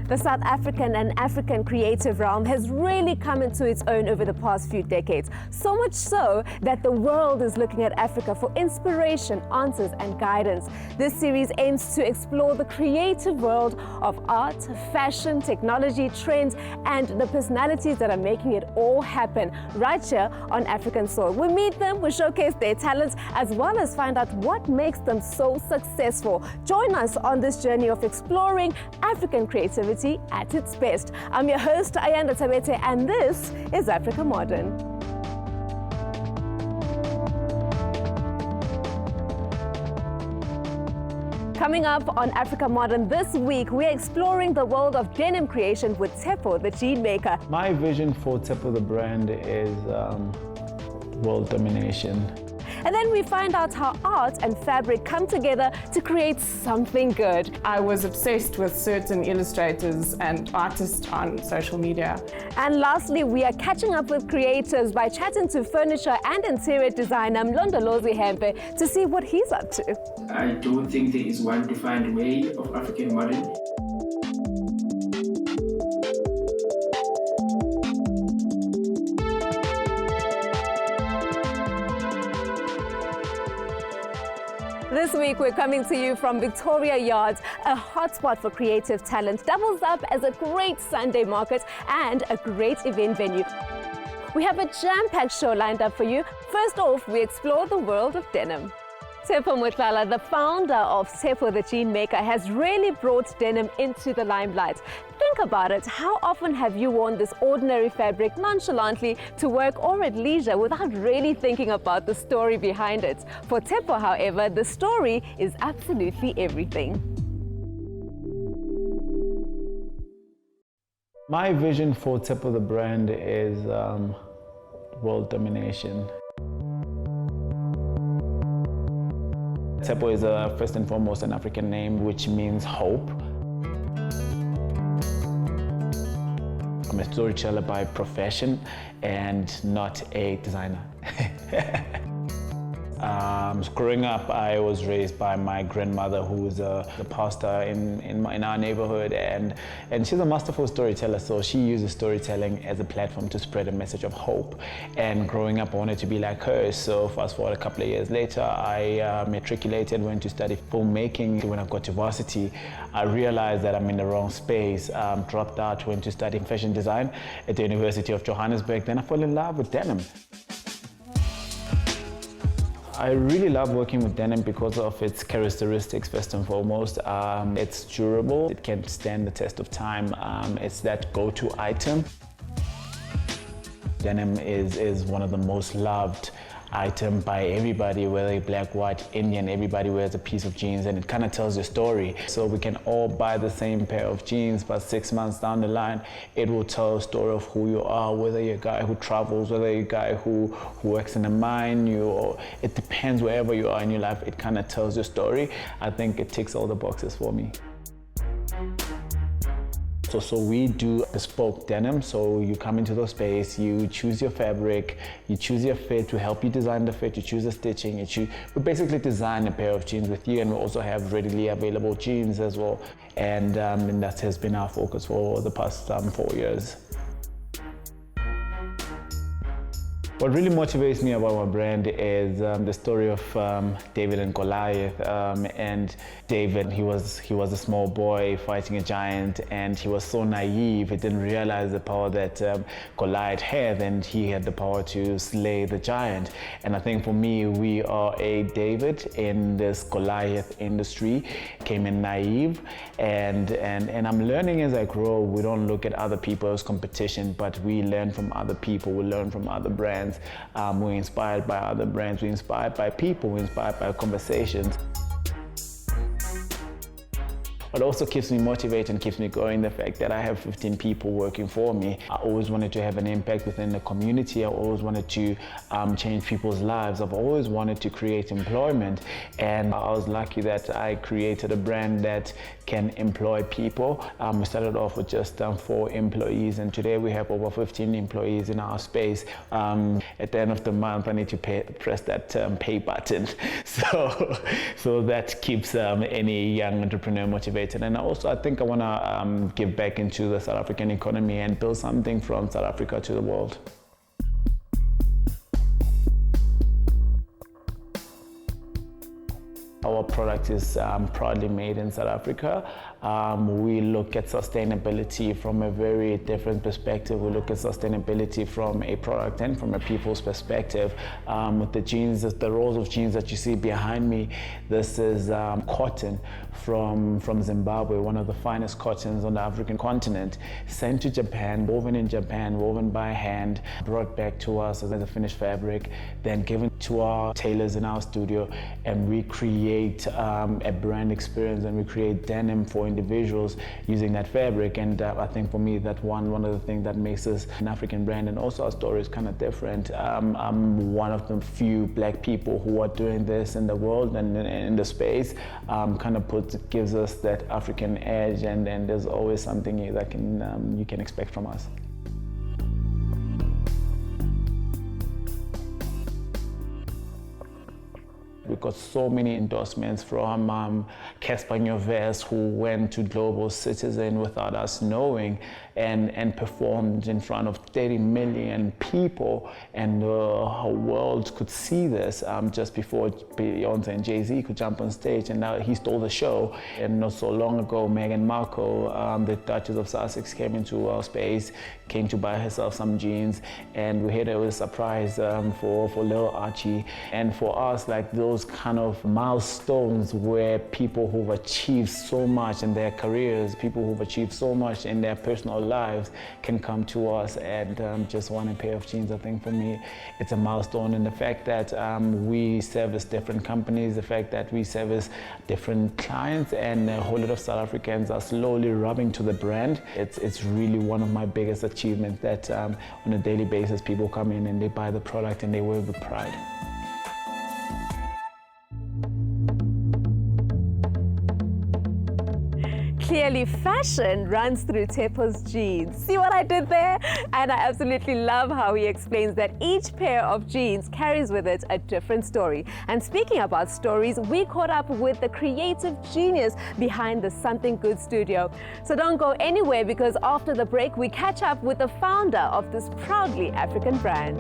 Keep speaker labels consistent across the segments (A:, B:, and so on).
A: The South African and African creative realm has really come into its own over the past few decades, so much so that the world is looking at Africa for inspiration, answers and guidance. This series aims to explore the creative world of art, fashion, technology, trends and the personalities that are making it all happen right here on African soil. We meet them, we showcase their talents, as well as find out what makes them so successful. Join us on this journey of exploring African creativity at its best. I'm your host, Ayanda Tabete, and this is Africa Modern. Coming up on Africa Modern this week, we're exploring the world of denim creation with Tshepho the Jean-maker.
B: My vision for Tshepho the brand is world domination.
A: And then we find out how art and fabric come together to create something good.
C: I was obsessed with certain illustrators and artists on social media.
A: And lastly, we are catching up with creators by chatting to furniture and interior designer Mlondolozi Hempe to see what he's up to.
D: I don't think there is one defined way of African modern.
A: This week, we're coming to you from Victoria Yards, a hotspot for creative talent, doubles up as a great Sunday market and a great event venue. We have a jam-packed show lined up for you. First off, we explore the world of denim. Tshepho Motlala, the founder of Tshepho the Jean-maker, has really brought denim into the limelight. Think about it. How often have you worn this ordinary fabric nonchalantly to work or at leisure without really thinking about the story behind it? For Tshepho, however, the story is absolutely everything.
B: My vision for Tshepho the brand is world domination. Tshepho is first and foremost an African name, which means hope. I'm a storyteller by profession and not a designer. Growing up, I was raised by my grandmother, who was the pastor in our neighborhood, and she's a masterful storyteller. So she uses storytelling as a platform to spread a message of hope. And growing up, I wanted to be like her. So fast forward a couple of years later, I matriculated, went to study filmmaking. When I got to varsity, I realized that I'm in the wrong space. Dropped out, went to study fashion design at the University of Johannesburg. Then I fell in love with denim. I really love working with denim because of its characteristics, first and foremost. It's durable, it can stand the test of time. It's that go-to item. Denim is one of the most loved item by everybody, whether you're black, white, Indian, everybody wears a piece of jeans and it kind of tells your story. So we can all buy the same pair of jeans, but 6 months down the line, it will tell a story of who you are, whether you're a guy who travels, whether you're a guy who works in a mine, it depends wherever you are in your life, it kind of tells your story. I think it ticks all the boxes for me. So we do bespoke denim. So you come into the space, you choose your fabric, you choose your fit, we help you design the fit, you choose the stitching, we basically design a pair of jeans with you, and we also have readily available jeans as well. And that has been our focus for the past 4 years. What really motivates me about my brand is the story of David and Goliath. And David, he was a small boy fighting a giant, and he was so naive. He didn't realize the power that Goliath had, and he had the power to slay the giant. And I think for me, we are a David in this Goliath industry. Came in naive, and I'm learning as I grow. We don't look at other people as competition, but we learn from other people. We learn from other brands. We're inspired by other brands, we're inspired by people, we're inspired by conversations. What also keeps me motivated and keeps me going, the fact that I have 15 people working for me. I always wanted to have an impact within the community. I always wanted to change people's lives. I've always wanted to create employment, and I was lucky that I created a brand that can employ people. We started off with just 4 employees, and today we have over 15 employees in our space. At the end of the month, I need to press that pay button. So that keeps any young entrepreneur motivated motivated. And also I think I want to give back into the South African economy and build something from South Africa to the world. Our product is proudly made in South Africa. We look at sustainability from a very different perspective. We look at sustainability from a product and from a people's perspective. With the jeans, the rolls of jeans that you see behind me, this is cotton from Zimbabwe, one of the finest cottons on the African continent, sent to Japan, woven by hand, brought back to us as a finished fabric, then given to our tailors in our studio, and we create a brand experience, and we create denim for individuals using that fabric. And I think for me that one of the things that makes us an African brand, and also our story is kind of different. I'm one of the few black people who are doing this in the world and in the space, kind of gives us that African edge, and there's always something that you can expect from us. We've got so many endorsements from Casper Nyovest, who went to Global Citizen without us knowing, and performed in front of 30 million people, and the whole world could see this just before Beyonce and Jay-Z could jump on stage, and now he stole the show. And not so long ago, Meghan Markle, the Duchess of Sussex, came into our space, came to buy herself some jeans, and we had a surprise for little Archie. And for us, like those kind of milestones where people who've achieved so much in their careers, people who've achieved so much in their personal lives can come to us and just want a pair of jeans. I think for me, it's a milestone. And the fact that we service different companies, the fact that we service different clients, and a whole lot of South Africans are slowly rubbing to the brand, it's really one of my biggest achievements, that on a daily basis people come in and they buy the product and they wear with pride.
A: Clearly, fashion runs through Tshepho's jeans. See what I did there? And I absolutely love how he explains that each pair of jeans carries with it a different story. And speaking about stories, we caught up with the creative genius behind the Something Good studio. So don't go anywhere, because after the break, we catch up with the founder of this proudly African brand.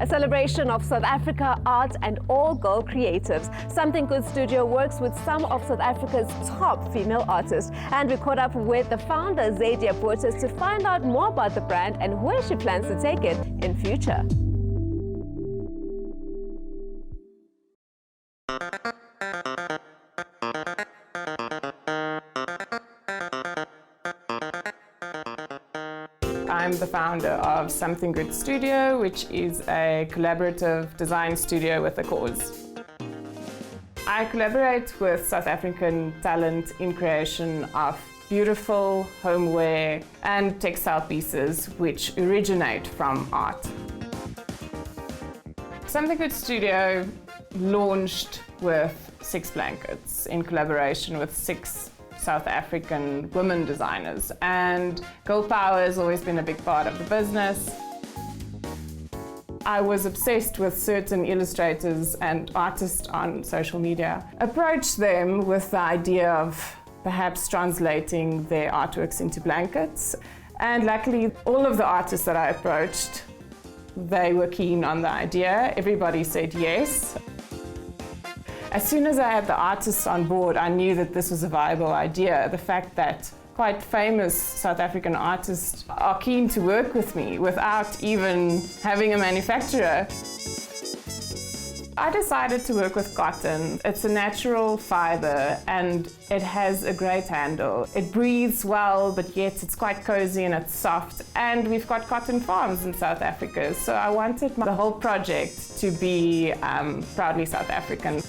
A: A celebration of South Africa, art and all-girl creatives. Something Good Studio works with some of South Africa's top female artists. And we caught up with the founder, Zadia Bottas, to find out more about the brand and where she plans to take it in future.
C: I'm the founder of Something Good Studio, which is a collaborative design studio with a cause. I collaborate with South African talent in creation of beautiful homeware and textile pieces which originate from art. Something Good Studio launched with 6 blankets in collaboration with 6 South African women designers, and girl power has always been a big part of the business. I was obsessed with certain illustrators and artists on social media. Approached them with the idea of perhaps translating their artworks into blankets, and luckily all of the artists that I approached, they were keen on the idea. Everybody said yes. As soon as I had the artists on board, I knew that this was a viable idea. The fact that quite famous South African artists are keen to work with me without even having a manufacturer. I decided to work with cotton. It's a natural fiber and it has a great handle. It breathes well, but yet it's quite cozy and it's soft. And we've got cotton farms in South Africa, so I wanted the whole project to be proudly South African.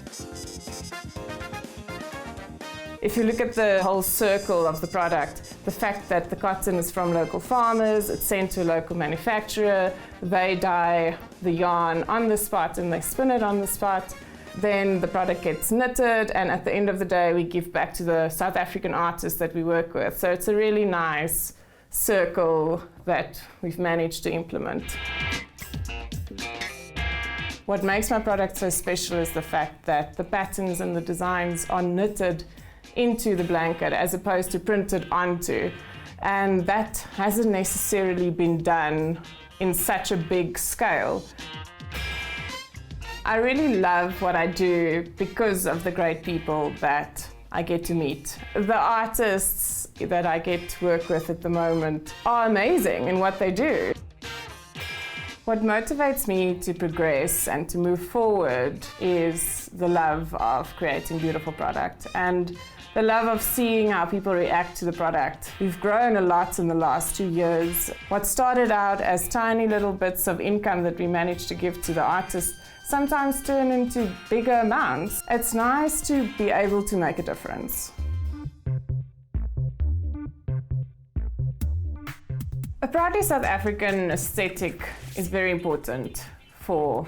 C: If you look at the whole circle of the product, the fact that the cotton is from local farmers, it's sent to a local manufacturer, they dye the yarn on the spot and they spin it on the spot. Then the product gets knitted, and at the end of the day, we give back to the South African artists that we work with. So it's a really nice circle that we've managed to implement. What makes my product so special is the fact that the patterns and the designs are knitted into the blanket as opposed to printed onto. And that hasn't necessarily been done in such a big scale. I really love what I do because of the great people that I get to meet. The artists that I get to work with at the moment are amazing in what they do. What motivates me to progress and to move forward is the love of creating beautiful product and the love of seeing how people react to the product. We've grown a lot in the last 2 years. What started out as tiny little bits of income that we managed to give to the artists sometimes turn into bigger amounts. It's nice to be able to make a difference. A proudly South African aesthetic is very important for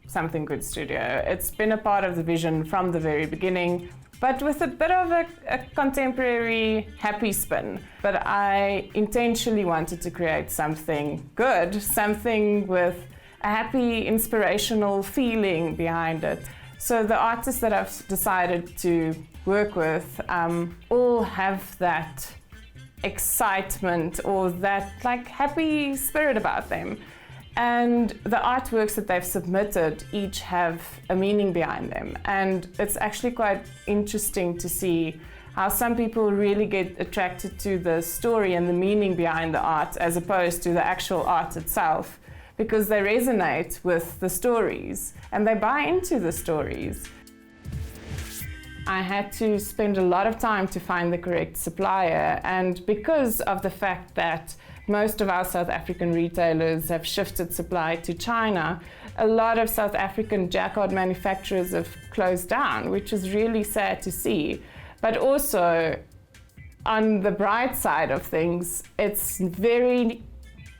C: Something Good Studio. It's been a part of the vision from the very beginning, but with a bit of a contemporary happy spin. But I intentionally wanted to create something good, something with a happy, inspirational feeling behind it. So the artists that I've decided to work with all have that excitement or that happy spirit about them. And the artworks that they've submitted each have a meaning behind them. And it's actually quite interesting to see how some people really get attracted to the story and the meaning behind the art as opposed to the actual art itself, because they resonate with the stories and they buy into the stories. I had to spend a lot of time to find the correct supplier, and because of the fact that most of our South African retailers have shifted supply to China, a lot of South African jacquard manufacturers have closed down, which is really sad to see. But also, on the bright side of things, it's very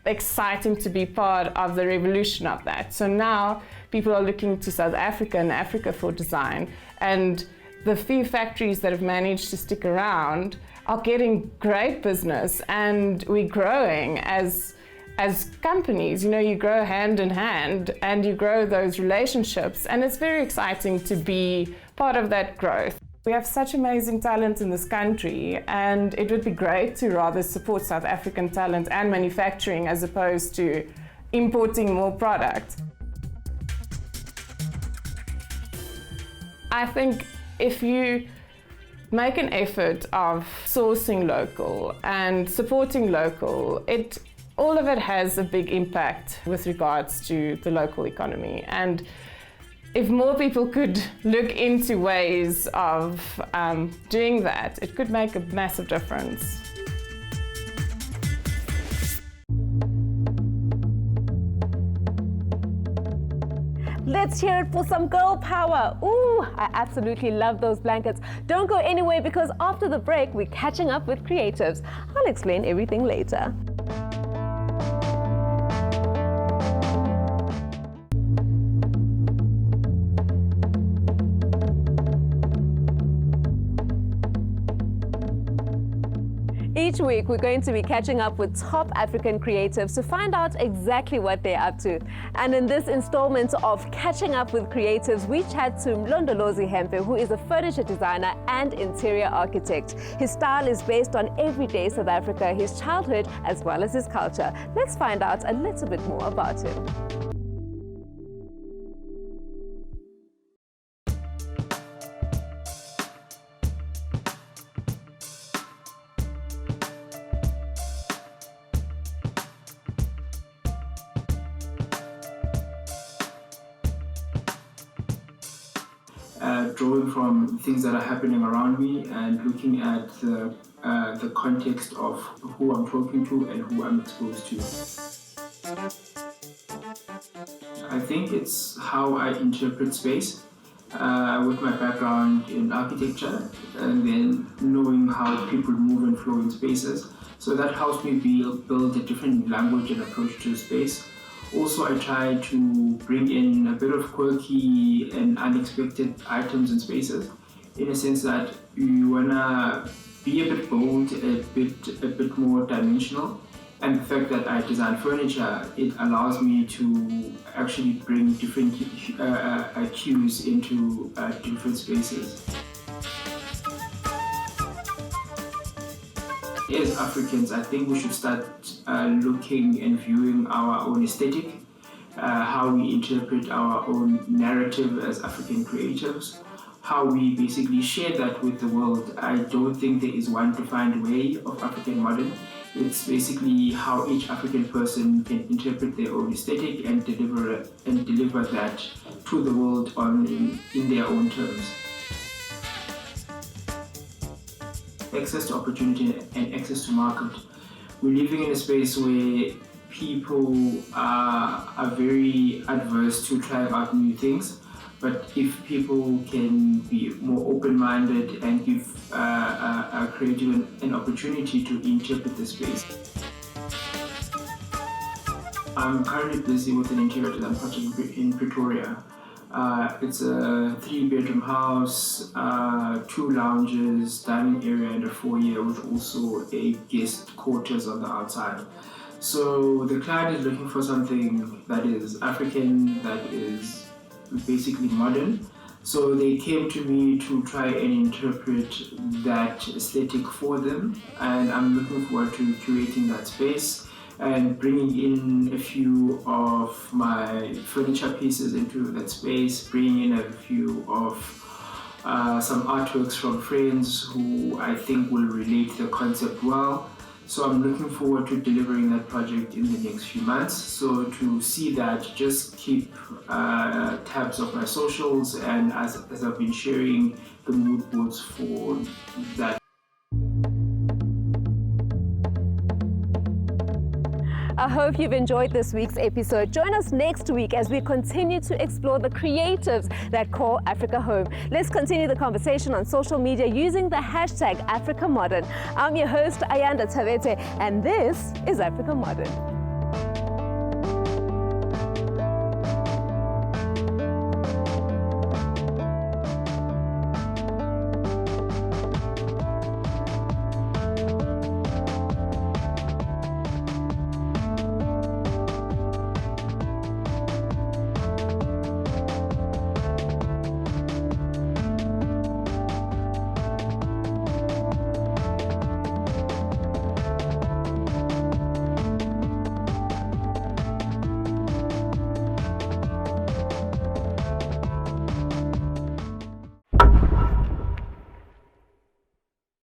C: exciting to be part of the revolution of that. So now people are looking to South Africa and Africa for design, and the few factories that have managed to stick around are getting great business, and we're growing as companies. You know, you grow hand in hand and you grow those relationships, and it's very exciting to be part of that growth. We have such amazing talent in this country, and it would be great to rather support South African talent and manufacturing as opposed to importing more product. I think if you make an effort of sourcing local and supporting local, all of it has a big impact with regards to the local economy. And if more people could look into ways of doing that, it could make a massive difference.
A: Let's hear it for some girl power. Ooh, I absolutely love those blankets. Don't go anywhere, because after the break, we're catching up with creatives. I'll explain everything later. Each week, we're going to be catching up with top African creatives to find out exactly what they're up to. And in this installment of Catching Up with Creatives, we chat to Mlondolozi Hempe, who is a furniture designer and interior architect. His style is based on everyday South Africa, his childhood, as well as his culture. Let's find out a little bit more about him.
D: Drawing from things that are happening around me and looking at the context of who I'm talking to and who I'm exposed to. I think it's how I interpret space with my background in architecture, and then knowing how people move and flow in spaces. So that helps me build a different language and approach to space, Also, I try to bring in a bit of quirky and unexpected items and spaces, in a sense that you wanna be a bit bold, a bit more dimensional. And the fact that I design furniture, it allows me to actually bring different cues into different spaces. As Africans, I think we should start looking and viewing our own aesthetic, how we interpret our own narrative as African creatives, how we basically share that with the world. I don't think there is one defined way of African modern. It's basically how each African person can interpret their own aesthetic and deliver that to the world in their own terms. Access to opportunity and access to market. We're living in a space where people are very adverse to trying out new things, but if people can be more open-minded and give a creative an opportunity to interpret the space. I'm currently busy with an interior design project in Pretoria. It's a 3-bedroom house, 2 lounges, dining area, and a foyer with also a guest quarters on the outside. So the client is looking for something that is African, that is basically modern. So they came to me to try and interpret that aesthetic for them, and I'm looking forward to curating that space and bringing in a few of my furniture pieces into that space, bringing in a few of some artworks from friends who I think will relate the concept well. So I'm looking forward to delivering that project in the next few months. So to see that, just keep tabs of my socials, and as I've been sharing the mood boards for that.
A: I hope you've enjoyed this week's episode. Join us next week as we continue to explore the creatives that call Africa home. Let's continue the conversation on social media using the hashtag AfricaModern. I'm your host, Ayanda Thabete, and this is Africa Modern.